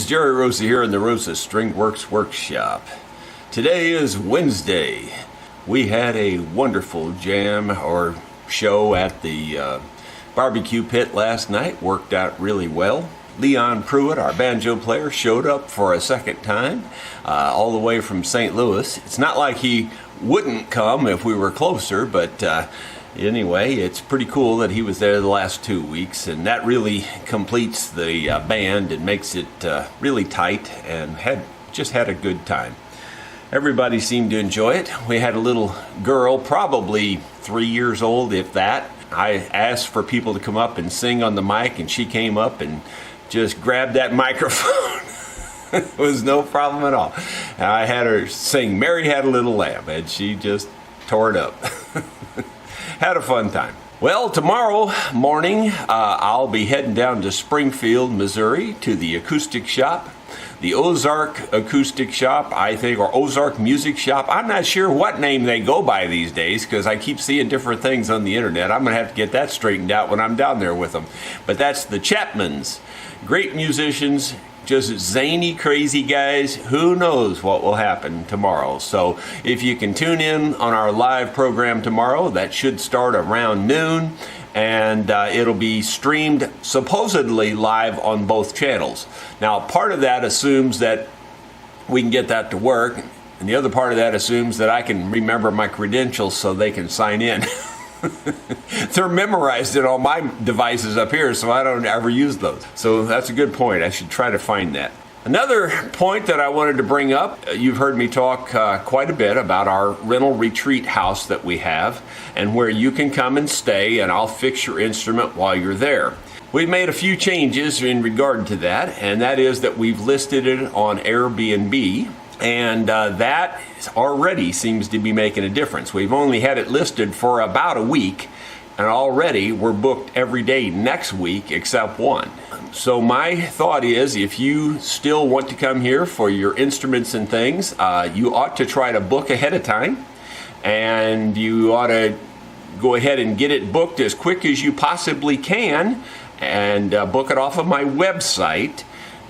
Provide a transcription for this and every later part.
friends, Jerry Rosa here in the Rosa String Works Workshop. Today is Wednesday. We had a wonderful jam or show at the barbecue pit last night. Worked out really well. Leon Pruitt, our banjo player, showed up for a second time, all the way from St. Louis. It's not like he wouldn't come if we were closer, but anyway, it's pretty cool that he was there the last 2 weeks, and that really completes the band and makes it really tight, and just had a good time. Everybody seemed to enjoy it. We had a little girl, probably 3 years old, if that. I asked for people to come up and sing on the mic, and she came up and just grabbed that microphone. It was no problem at all. And I had her sing "Mary Had a Little Lamb," and she just tore it up. Had a fun time. Well, tomorrow morning, I'll be heading down to Springfield, Missouri, to the Acoustic Shop. The Ozark Acoustic Shop, I think, or Ozark Music Shop. I'm not sure what name they go by these days because I keep seeing different things on the internet. I'm going to have to get that straightened out when I'm down there with them. But that's the Chapmans. Great musicians, just zany, crazy guys. Who knows what will happen tomorrow? So if you can tune in on our live program tomorrow, that should start around noon. And it'll be streamed supposedly live on both channels. Now, part of that assumes that we can get that to work, and the other part of that assumes that I can remember my credentials so they can sign in. They're memorized in all my devices up here, so I don't ever use those. So that's a good point. I should try to find that. Another point that I wanted to bring up, you've heard me talk quite a bit about our rental retreat house that we have and where you can come and stay, and I'll fix your instrument while you're there. We've made a few changes in regard to that, and that is that we've listed it on Airbnb, and that already seems to be making a difference. We've only had it listed for about a week, and already we're booked every day next week except one. So my thought is, if you still want to come here for your instruments and things, you ought to try to book ahead of time, and you ought to go ahead and get it booked as quick as you possibly can, and book it off of my website,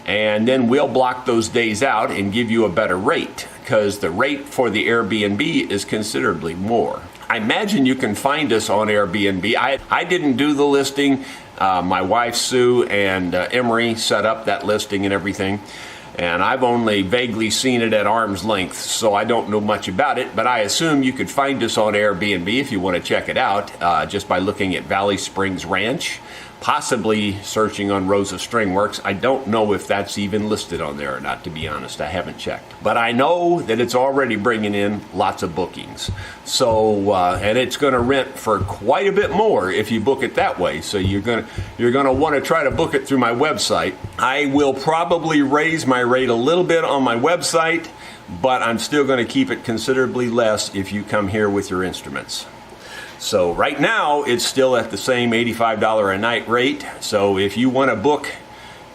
and then we'll block those days out and give you a better rate, because the rate for the Airbnb is considerably more. I imagine you can find us on Airbnb. I didn't do the listing. My wife Sue and Emery set up that listing and everything, and I've only vaguely seen it at arm's length, so I don't know much about it, but I assume you could find us on Airbnb if you want to check it out, just by looking at Valley Springs Ranch, possibly searching on Rosa String Works. I don't know if that's even listed on there or not, to be honest. I haven't checked. But I know that it's already bringing in lots of bookings. So, and it's going to rent for quite a bit more if you book it that way. So you're going to want to try to book it through my website. I will probably raise my rate a little bit on my website, but I'm still going to keep it considerably less if you come here with your instruments. So right now, it's still at the same $85 a night rate. So if you want to book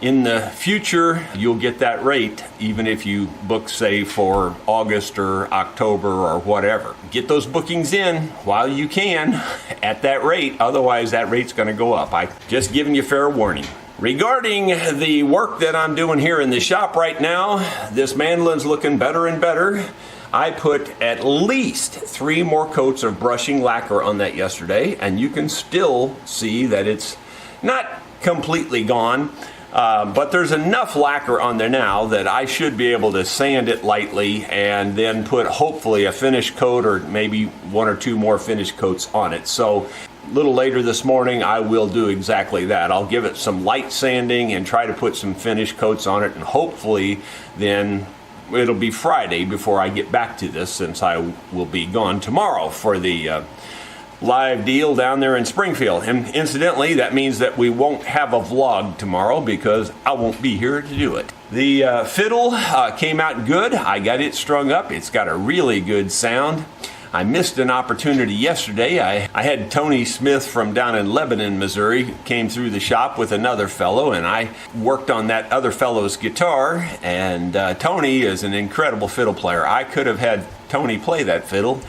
in the future, you'll get that rate, even if you book, say, for August or October or whatever. Get those bookings in while you can at that rate. Otherwise, that rate's going to go up. I'm just giving you fair warning. Regarding the work that I'm doing here in the shop right now, this mandolin's looking better and better. I put at least 3 more coats of brushing lacquer on that yesterday, and you can still see that it's not completely gone, but there's enough lacquer on there now that I should be able to sand it lightly and then put hopefully a finish coat or maybe 1 or 2 more finish coats on it. So a little later this morning, I will do exactly that. I'll give it some light sanding and try to put some finish coats on it, and hopefully then it'll be Friday before I get back to this, since I will be gone tomorrow for the live deal down there in Springfield. And incidentally, that means that we won't have a vlog tomorrow because I won't be here to do it. The fiddle came out good. I got it strung up. It's got a really good sound. I missed an opportunity yesterday. I had Tony Smith from down in Lebanon, Missouri, came through the shop with another fellow, and I worked on that other fellow's guitar, and Tony is an incredible fiddle player. I could have had Tony play that fiddle,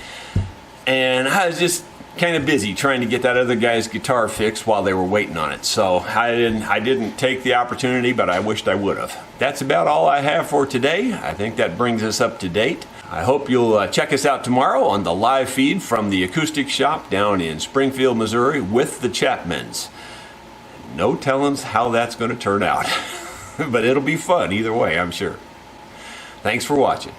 and I was just kind of busy trying to get that other guy's guitar fixed while they were waiting on it. So I didn't take the opportunity, but I wished I would have. That's about all I have for today. I think that brings us up to date. I hope you'll check us out tomorrow on the live feed from the Acoustic Shop down in Springfield, Missouri with the Chapmans. No tellings how that's going to turn out, but it'll be fun either way, I'm sure. Thanks for watching.